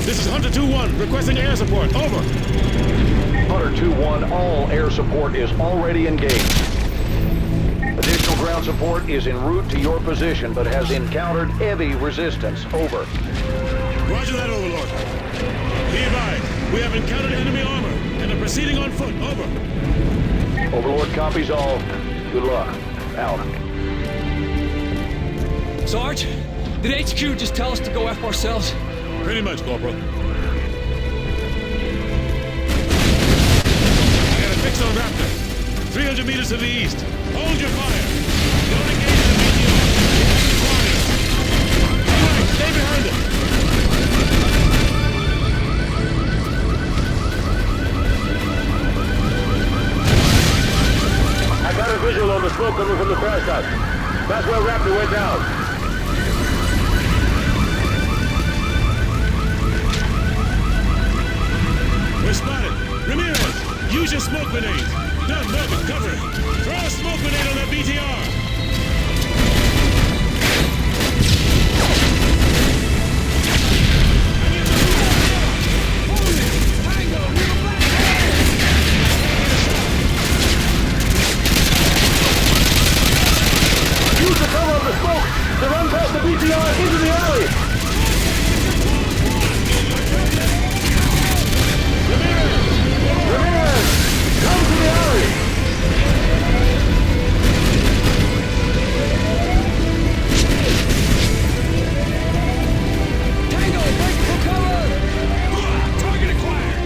This is Hunter 2-1, requesting air support. Over. Hunter 2-1, all air support is already engaged. Additional ground support is en route to your position, but has encountered heavy resistance. Over. Roger that, Overlord. Be advised, we have encountered enemy armor and are proceeding on foot. Over. Overlord copies all. Good luck. Out. Sarge, did HQ just tell us to go F ourselves? Pretty much, Corporal. I got a fix on Raptor. 300 meters to the east. Hold your fire. Don't engage the meteor. All right, stay behind it. I got a visual on the smoke coming from the crash site. That's where Raptor went down. We're spotted. Ramirez, use your smoke grenades. Doug, Mervin, cover it. Throw a smoke grenade on that BTR. Use the cover of the smoke to run past the BTR into the alley. Ramirez, come to the alley. Tango, break for cover! Target acquired!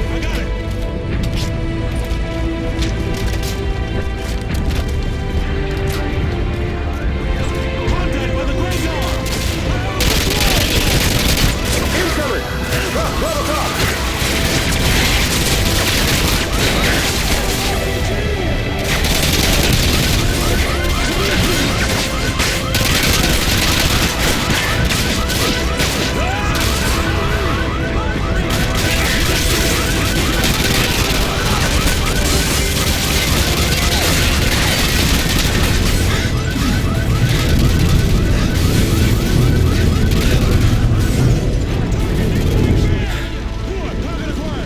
I got it. Contact by the graveyard. Incoming. Drop, top. Target acquired.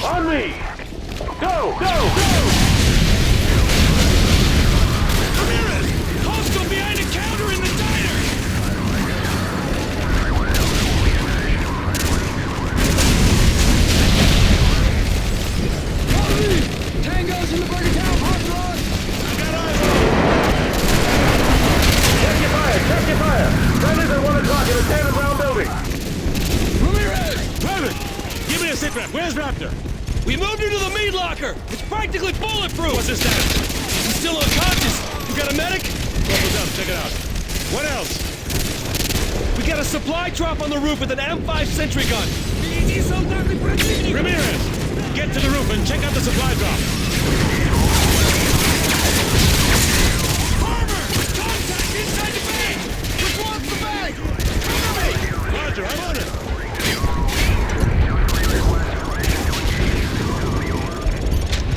On me. Go. Ramirez, hostile behind a counter in the diner. Copy! Tango's in the Burger Town parking lot! I got eyes on him. Check your fire. Friendly's at 1 o'clock in a tandem round building. Ramirez! Private, give me a sit rep. Where's Raptor? We moved her to the meat locker! It's practically bulletproof! What's his status? He's still unconscious! You got a medic? Corporal's up. Check it out. What else? We got a supply drop on the roof with an M5 sentry gun! Ramirez, get to the roof and check out the supply drop. Farmer! Contact inside the bag! Which wants the bag? Cover me! Roger, I'm on it.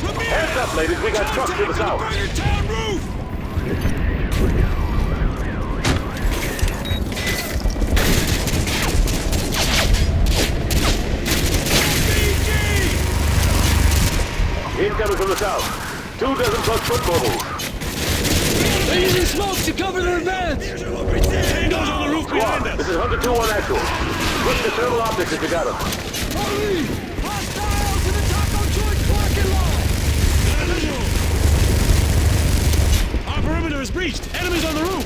Ramirez! Hands up, ladies. We got trucks to the south. Burger Town roof! Incoming from the south. 2 dozen plus foot mobiles. They're using smoke to cover their advance! Tango's on the roof behind us. This is Hunter 2-1 actual. Push the thermal optics if you got them. Hurry! Hostiles in the Taco Joint parking lot! Our perimeter is breached. Enemies on the roof.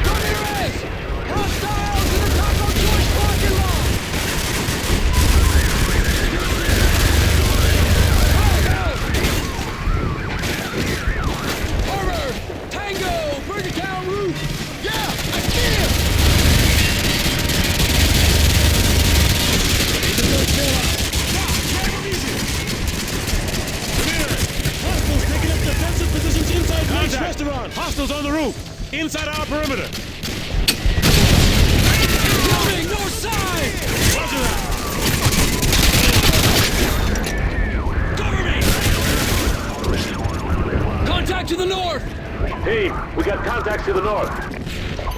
Ramirez! Hostiles in the Taco Joint parking lot! Armor! Tango! Burger Town roof! Yeah! I see him! Hostiles taking up defensive positions inside Blake's restaurant. Hostiles on the roof. Inside our perimeter. Loading! North side! Roger that. Team, we got contacts to the north.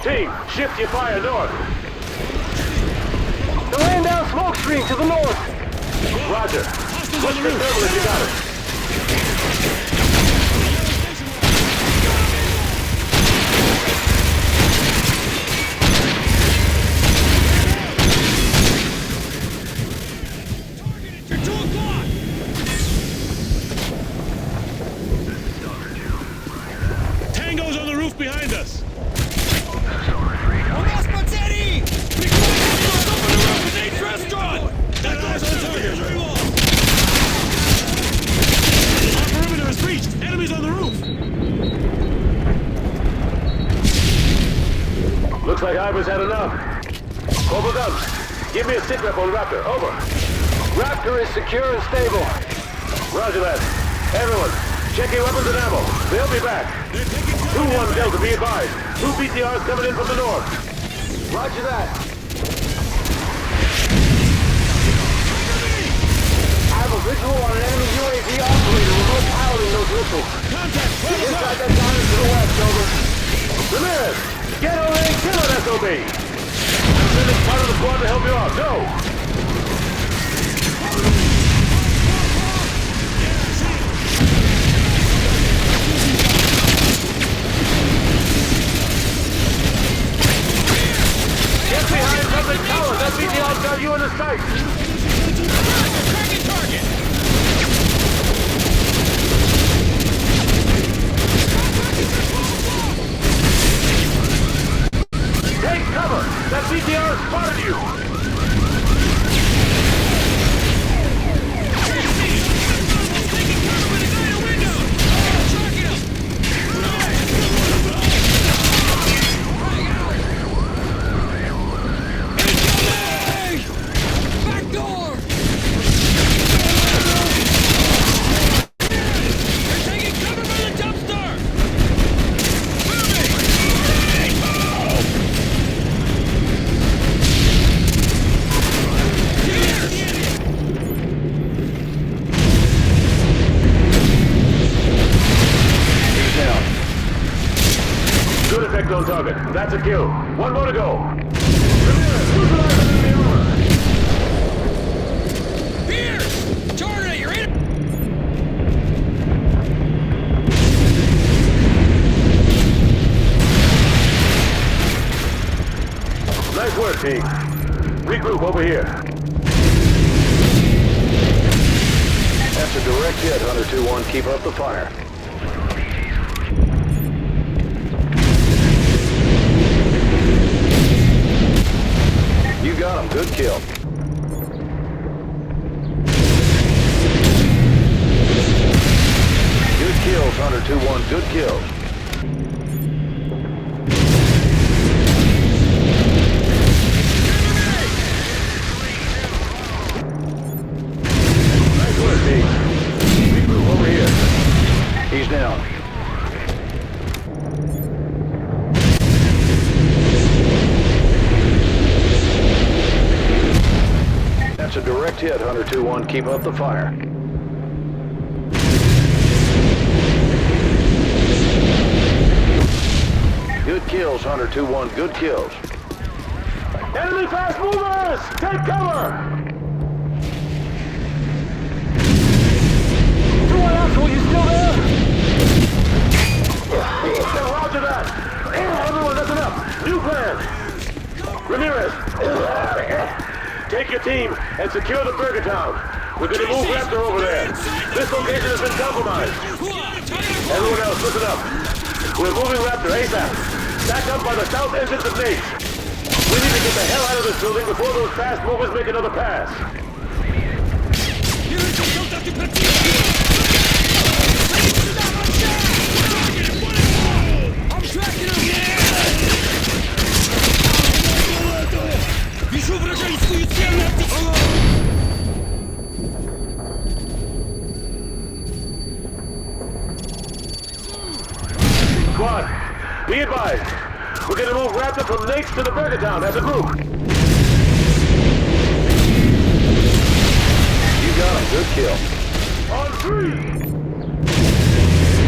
Team, shift your fire north. They're laying down smoke screen to the north. Roger. Push the thermal if you got it. You're 2 o'clock! Tango's on the roof behind us. У нас потери! Прикройте up on the roof with Ace Restaurant! That guy's on target. Our perimeter is breached. Enemies on the roof. Looks like Ivor's had enough. Over guns. Give me a sit rep on Raptor. Over. Raptor is secure and stable. Roger that. Everyone, check your weapons and ammo. They'll be back. They're taking cover. 2-1 Delta, be advised. 2 BTRs coming in from the north. Roger that. I have a visual on an enemy UAV operator remote piloting those missiles. Contact. Inside that diamond to the west, over. Ramirez, get over there and kill it, SOB. I'm sending part of the squad to help you out. Go. Get behind something tower. That BTR's got you in the sight. Tracking target! Take cover. That BTR spotted you. Taking cover with a guy in a window! Tracking him! Incoming! Back door! They're taking cover by the dumpster! He's down. Good effect on target. That's a kill. 1 more to go. Ramirez, neutralize the enemy armor. Pierce! Jordan, you're in! Nice work, team. Regroup over here. That's a direct hit, Hunter 2-1. Keep up the fire. You got him. Good kill. Good kills, Hunter 2-1. Good kills. Nice work, team. Regroup over here. He's down. That's a direct hit, Hunter 2-1. Keep up the fire. Good kills, Hunter 2-1. Good kills. Enemy fast movers! Take cover! Asshole, you still there? Roger that! Everyone, listen up! New plan! Ramirez! Take your team and secure the Burger Town. We're gonna move Raptor over there. This location has been compromised. Everyone else, listen up. We're moving Raptor ASAP. Stack up by the south entrance of Nace. We need to get the hell out of this building before those fast movers make another pass. I'm tracking him! Вижу вражескую цель! Squad, be advised. We're gonna move Raptor from Nace to the Burger Town as a group. You got him. Good kill. On 3!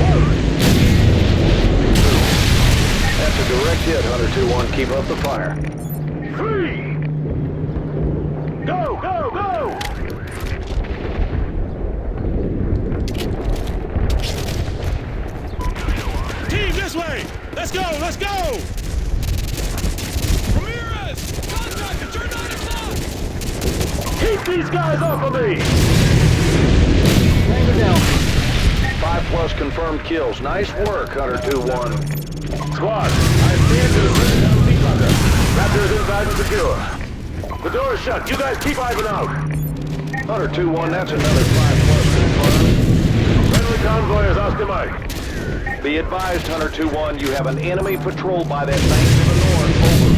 1! hit, Hunter 2-1. Keep up the fire. 3. Go, go, go! Team, this way! Let's go, let's go! Ramirez! Contact! Turn 9 o'clock! Keep these guys off of me! Tango down. 5+ confirmed kills. Nice work, Hunter 2-1. Squad, I stand to the British sea bunker. Raptor is inside and secure. The door is shut. You guys keep Ivan out. Hunter 2-1, that's another 5+ confirmed. Friendly convoy is Oscar Mike. Be advised, Hunter 2-1, you have an enemy patrol by that bank to the north. Over.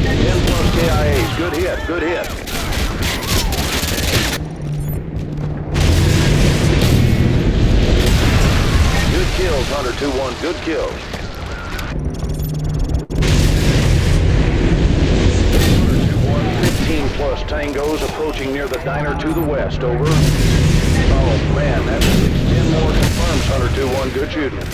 10+ KIAs. Good hit, good hit. Good kills, Hunter 2-1, good kills. 15+ tangos approaching near the diner to the west, over. Oh man, that's 10 more confirms, Hunter 2-1, good shooting.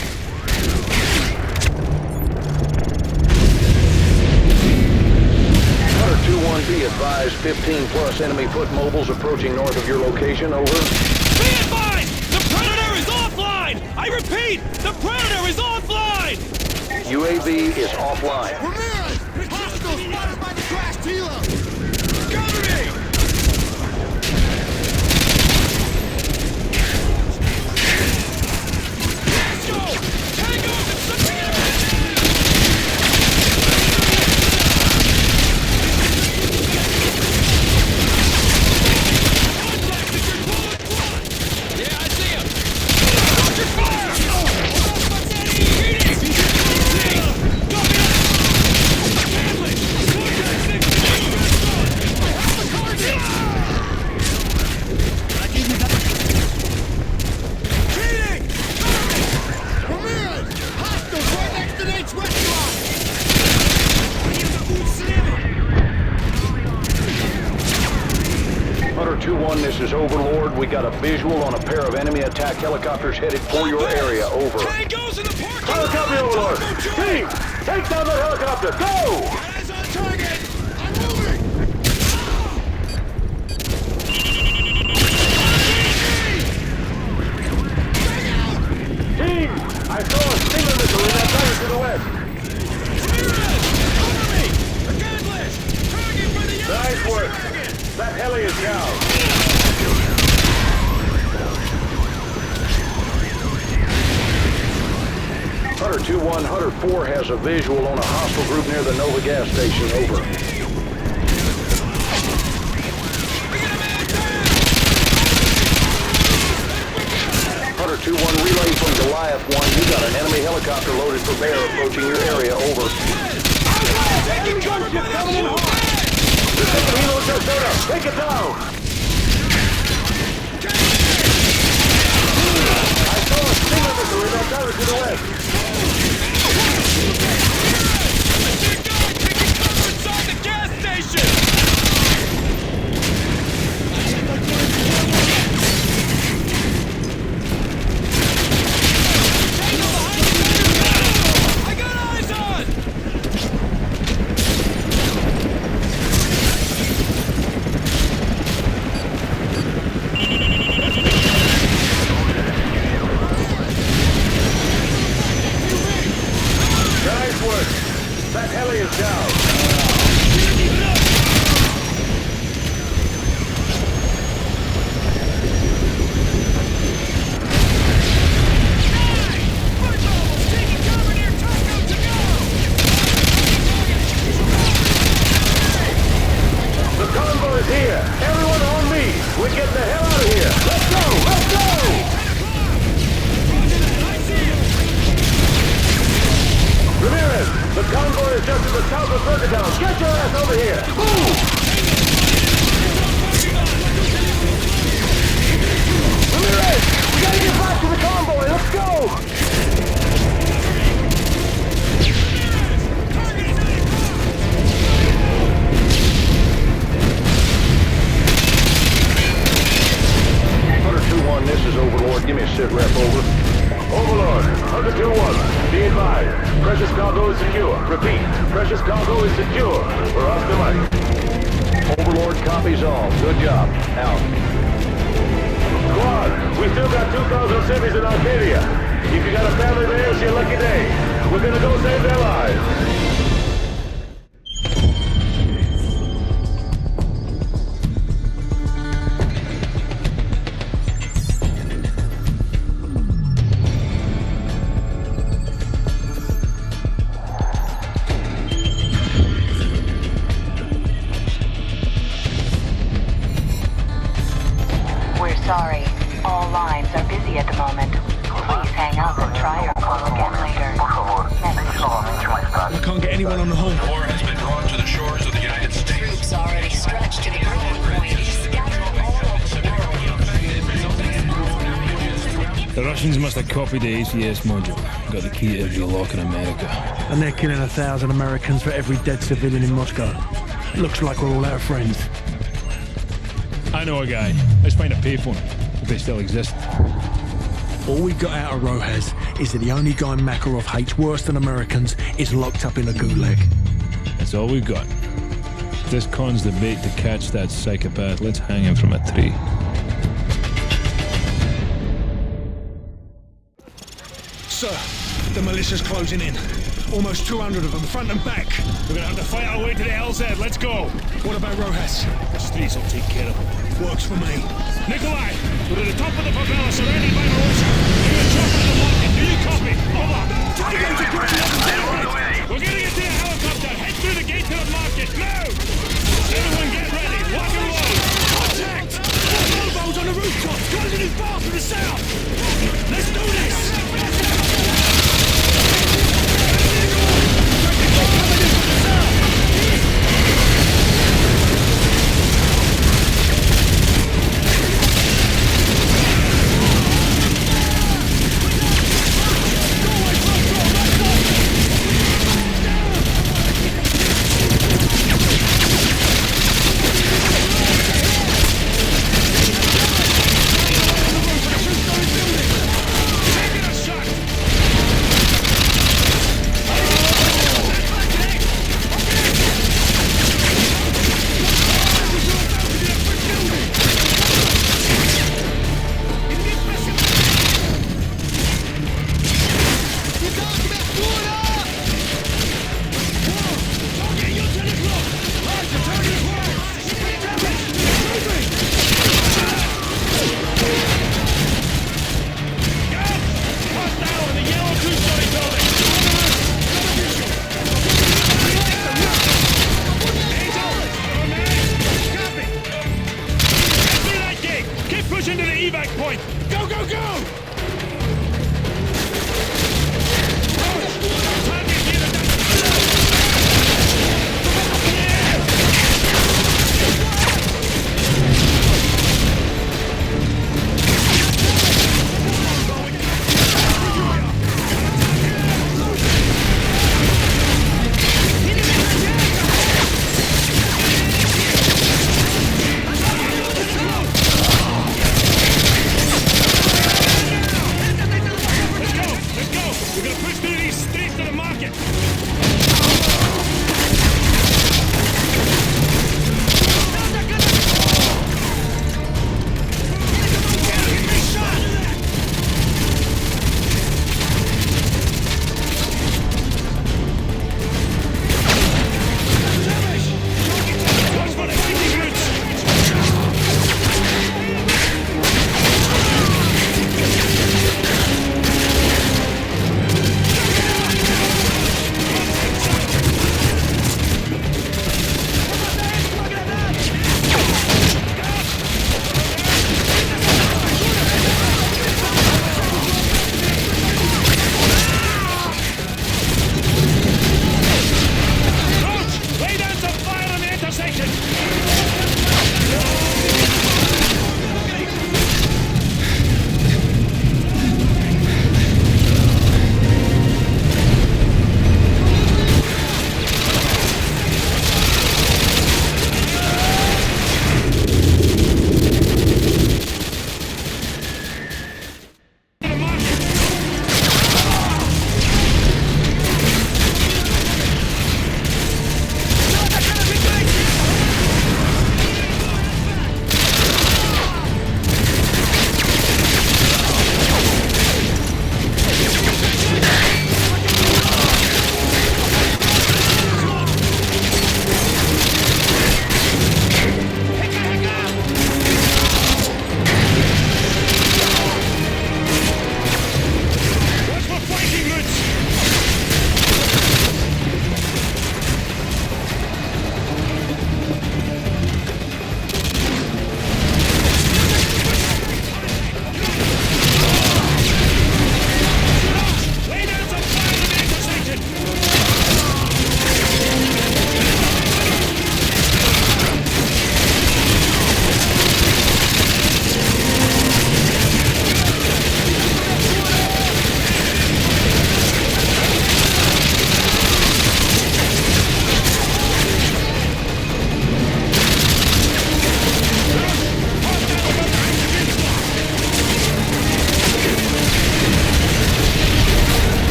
Hunter 2-1, be advised, 15+ enemy foot mobiles approaching north of your location, over. Be advised! The Predator is offline! I repeat, the Predator is offline! UAV is offline. Ramirez! Hostile spotted by the crash Tila! Cover me! Let's go! Tango's and something else! Contact is your bullet one! Yeah, I see him! Watch your fire! Hunter 2-1, this is Overlord. We got a visual on a pair of enemy attack helicopters headed for your area, over. Tango's in the parking Fire lot! copy, Overlord! Taco Joe! Team, take down the helicopter! Go! Eyes on target! I'm moving! Team, I saw a Stinger missile in that diner to the west. Ramirez! Cover me! Regardless! Target for the Nice work. That heli is down. Hunter 2-1, Hunter 4 has a visual on a hostile group near the Nova gas station, over. Hunter 2-1, relay from Goliath 1. You got an enemy helicopter loaded for bear approaching your area, over. Taking cover by that blue flag! They're taking Hilo Sarasota. Take it down. I saw a Stinger missile in that diner to the west. Machine gun taking cover inside the gas station! I got eyes on! Nice work. That heli is down. Taking cover near Taco to go! The convoy is here. Everyone on me. We're getting the hell out of here. Let's go. Let's go. 10 o'clock! Roger that, I see you! Ramirez, the convoy is just to the south of Burgertown. Get your ass over here. Move. Ramirez, we gotta get back to the convoy. Let's go. Hunter 2-1, this is Overlord. Give me a sit rep, over. Overlord, Hunter 2-1. Be advised, precious cargo is secure. Repeat, precious cargo is secure. We're off the money. Overlord copies all. Good job. Out. Squad, we still got 2,000 civvies in Arcadia. If you got a family there, it's your lucky day. We're gonna go save their lives. Sorry, all lines are busy at the moment. Please hang up and try your call again later. I can't get anyone on the horn. War has been drawn to the shores of the United States. Troops already stretched to the breaking point. Scattered all over the world. The Russians must have copied the ACS module. Got the key to every lock in America. And they're killing 1,000 Americans for every dead civilian in Moscow. Looks like we're all out of friends. I know a guy. Let's find a payphone, if they still exist. All we got out of Rojas is that the only guy Makarov hates worse than Americans is locked up in a gulag. That's all we've got. If this con's the bait to catch that psychopath, let's hang him from a tree. Sir, the militia's closing in. Almost 200 of them, front and back. We're gonna have to fight our way to the LZ. Let's go. What about Rojas? The streets will take care of him. Works for me. Nikolai, we're at the top of the favela, surrounded by militia. We're gonna chop at the market. Do you copy? Over. We're gonna get to the helicopter. Head through the gate to the market. Move! Everyone get ready. Lock and load. Contact! Mobiles on the rooftop! Closing his bar from the south! Let's do this!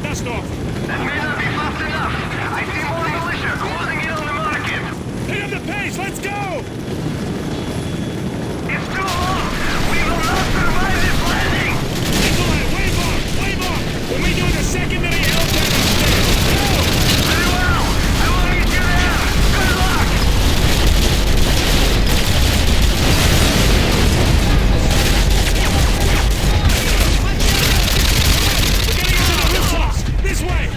dust off. That may not be fast enough. I see more militia closing in on the market. Pick up the pace, let's go! It's too long. We will not survive this landing. Nikolai, wave off! Wave off! We'll meet you in the secondary L down upstairs. Go! Very well. I will meet you there. Good luck. We're getting into the rooftops! This way!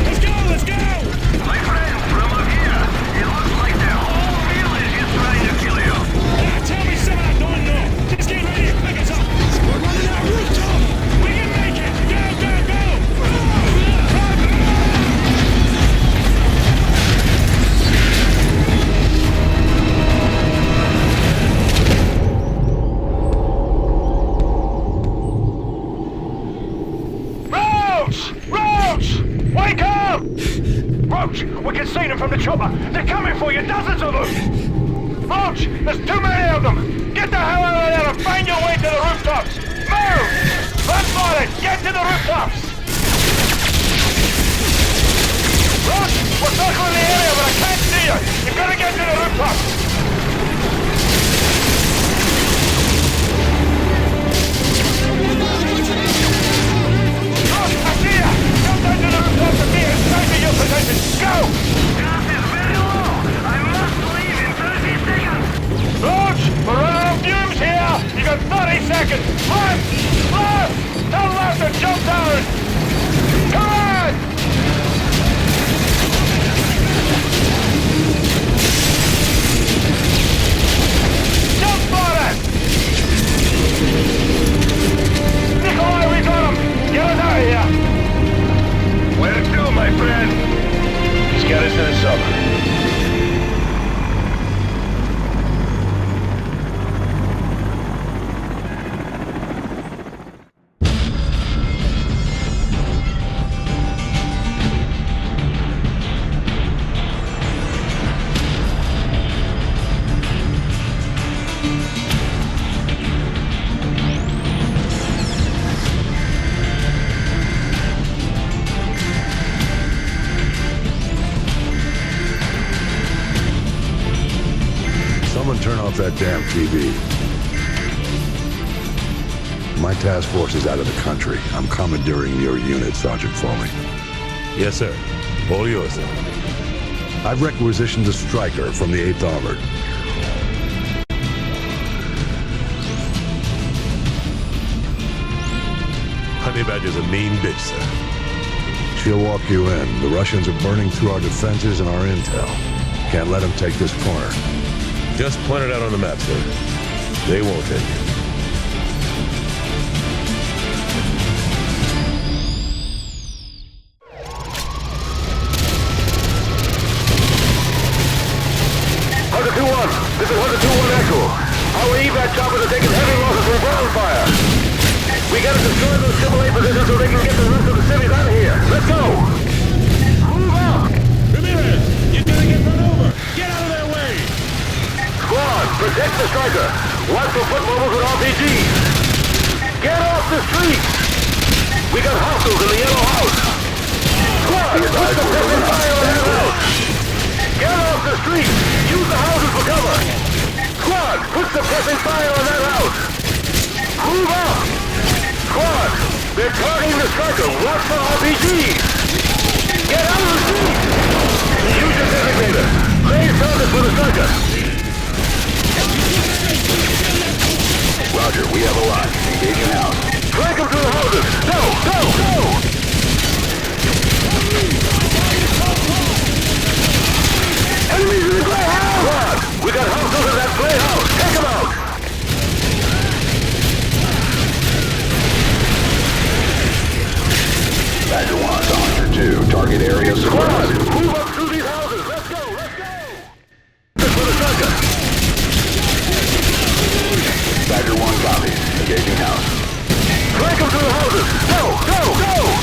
Let's go! Let's go! My friends, from up here, it looks like the whole village is trying to kill you. Tell me something I don't know! Just get ready and pick us up! We're running out rooftop! We can make it! Go, go, go! Roach! Roach! Wake up! Roach, we can see them from the chopper. They're coming for you, dozens of them! Roach, there's too many of them! Get the hell out of there and find your way to the rooftops! Move! Let's it! Get to the rooftops! Roach, we're circling the area, but I can't see you! You've got to get to the rooftops! Roach, I see you! Jump down to the rooftops and meet us! Stay to your position! Go! Gas is very low! I must leave in 30 seconds! Roach, we're running out of fumes here! You got 30 seconds! Left! Left! Turn left and jump down! Come on! Jump on it! Nikolai, we got him! Get us out of here! Where to, my friend? He's got us in the summer. Someone turn off that damn TV. My task force is out of the country. I'm commandeering your unit, Sergeant Foley. Yes, sir. All yours, sir. I've requisitioned a Striker from the 8th Armored. Honey Badger's a mean bitch, sir. She'll walk you in. The Russians are burning through our defenses and our intel. Can't let them take this corner. Just point it out on the map, sir. They won't hit you. Hunter 2-1, this is Hunter 2-1 Echo. Our evac choppers are taking heavy losses from ground fire. We gotta destroy those AAA positions so they can get the rest of the cities out of here. Let's go! Move out! Ramirez, you're gonna get run over! Get out of their way! Squad, protect the Striker. Watch for foot mobiles with RPGs. Get off the street! We got hostiles in the yellow house. Squad, put the pressing fire on that house. Get off the street! Use the houses for cover! Squad, put the pressing fire on that house! Move out! Squad, they're targeting the Striker. Watch for RPGs! Get out of the street! Use your designator. Raise targets for the Striker. Roger, we have a lot. Engaging out. Flank them through the houses! Go! Go! Go! Enemies in the gray house! Squad, we got hostiles in that gray house! Take them out! Badger 1 to Hunter 2. Target area squad! Move up through these houses! Let's go! Let's go! This for the Striker! Badger 1 copies. Engaging house. Flank them through the houses! Go! Go! Go!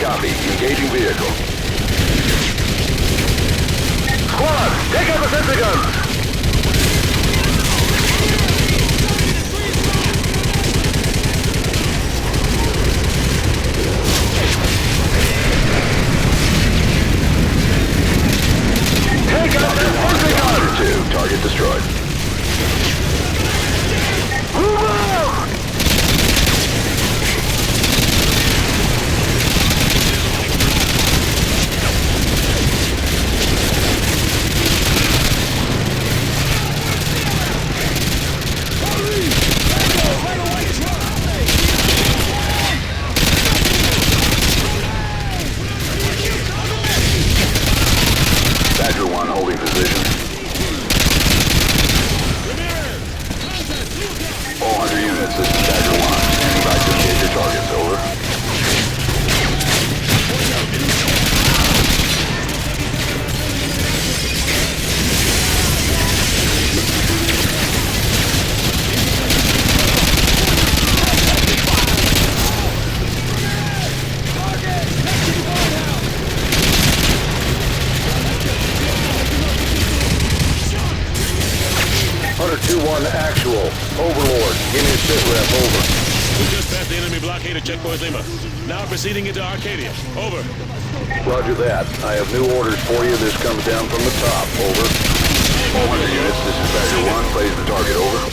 Copy. Engaging vehicle. Squad, take out the sensor guns! Take out that sensor gun! 2, target destroyed. Move out! Badger 1 holding position. All 100 units, this is Badger 1. Standing by to engage your targets, over. Hunter 2-1 actual. Overlord, give me a sit rep, over. We just passed the enemy blockade at Checkpoint Lima. Now proceeding into Arcadia. Over. Roger that. I have new orders for you. This comes down from the top, over. All 100 units, this is Badger 1. Plays the target, over.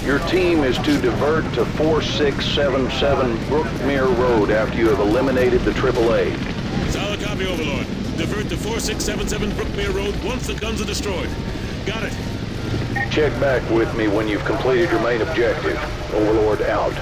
Your team is to divert to 4677 Brookmere Road after you have eliminated the AAA. Solid copy, Overlord. Divert to 4677 Brookmere Road once the guns are destroyed. Got it. Check back with me when you've completed your main objective. Overlord out.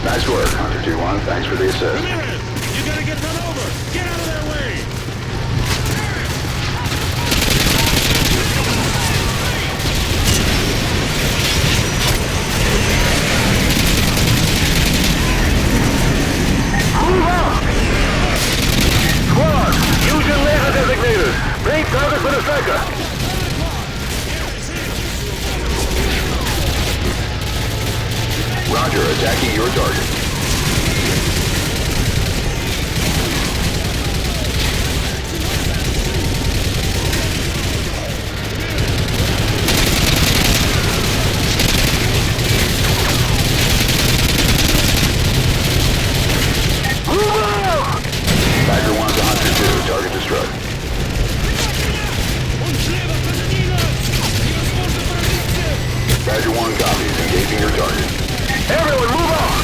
Nice work, Hunter 2-1. Thanks for the assist. Ramirez, you gotta get run over. Get out of their way. Move out! Squad, use your laser designators. Bring target for the striker. Roger, attacking your target. Badger 1's a Hunter 2, target destroyed. Badger 1 copies, engaging your target. Everyone, move on!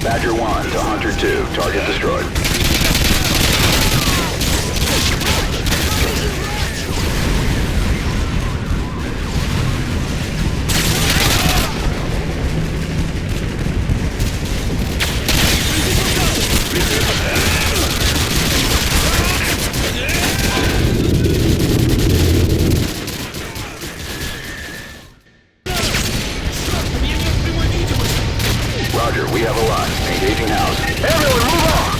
Badger 1 to Hunter 2, target destroyed. Roger, we have a line. Engaging house. Everyone, move on!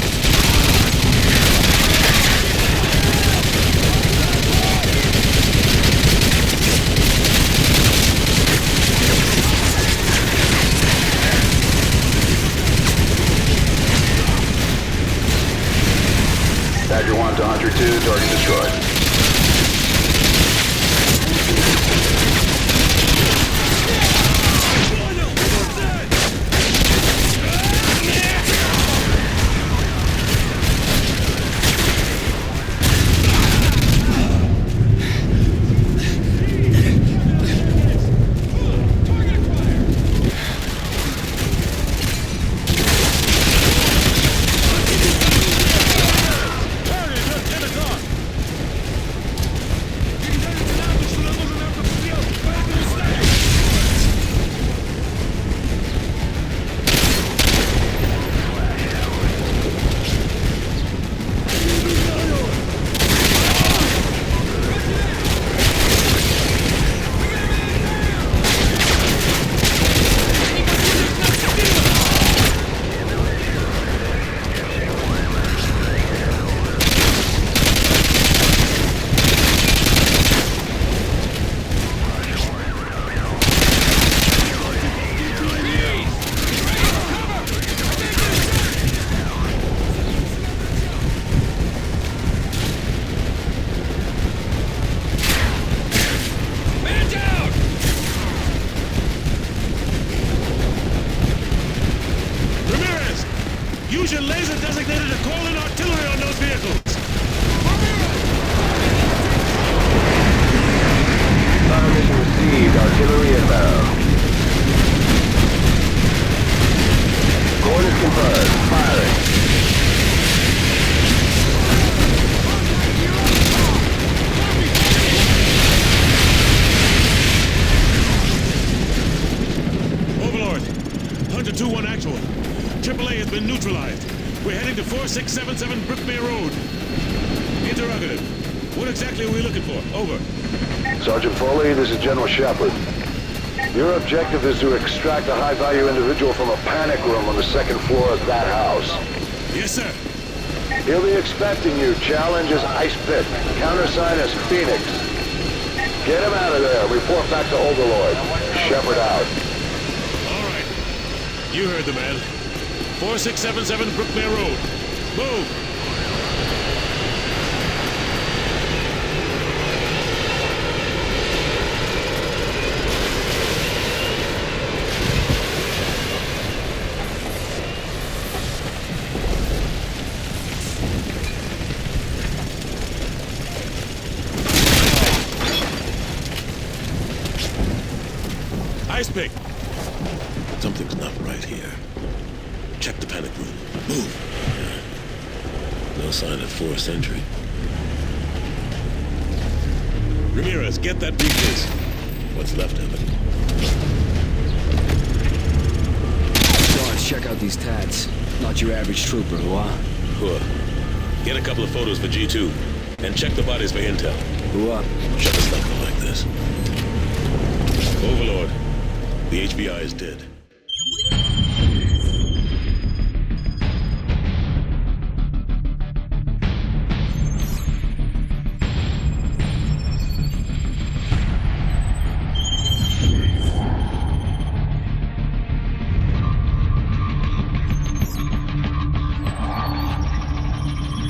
Badger 1 to Hunter 2, target destroyed. Use your laser designator to call in artillery on those vehicles. Mission received. Artillery inbound. Coordinates confirmed. Firing. Overlord, Hunter 2-1 actual. AAA has been neutralized. We're heading to 4677 Brookmere Road. Interrogative. What exactly are we looking for? Over. Sergeant Foley, this is General Shepard. Your objective is to extract a high-value individual from a panic room on the second floor of that house. Yes, sir. He'll be expecting you. Challenge is Ice Pit. Countersign is Phoenix. Get him out of there. Report back to Overlord. Shepard out. All right. You heard the man. 4677 Brookmere Road. Move! Ice pick. Something's not right here. Check the panic room. Move. No sign of forced entry. Ramirez, get that briefcase. What's left of it. Sarge, check out these tats. Not your average trooper, huh? Get a couple of photos for G2. And check the bodies for intel. Who up? Shut us down like this. Overlord. The HBI is dead.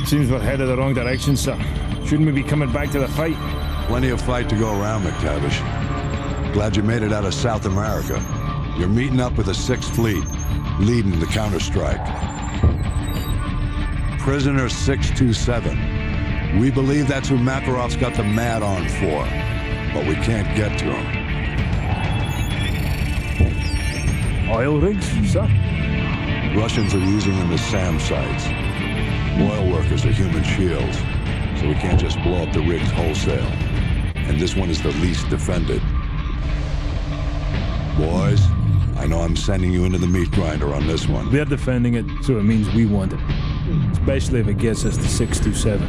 Seems we're headed the wrong direction, sir. Shouldn't we be coming back to the fight? Plenty of fight to go around, McTavish. Glad you made it out of South America. You're meeting up with the 6th Fleet, leading the counterstrike. Prisoner 627. We believe that's who Makarov's got the mad on for, but we can't get to him. Oil rigs, sir? Russians are using them as SAM sites. Oil workers are human shields, so we can't just blow up the rigs wholesale. And this one is the least defended. Boys, I know I'm sending you into the meat grinder on this one. They're defending it, so it means we want it. Especially if it gets us to 627.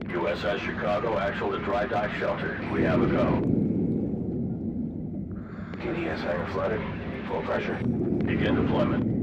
USS Chicago, actual to dry dock shelter. We have a go. TDS hangar flooded. Full pressure. Begin deployment.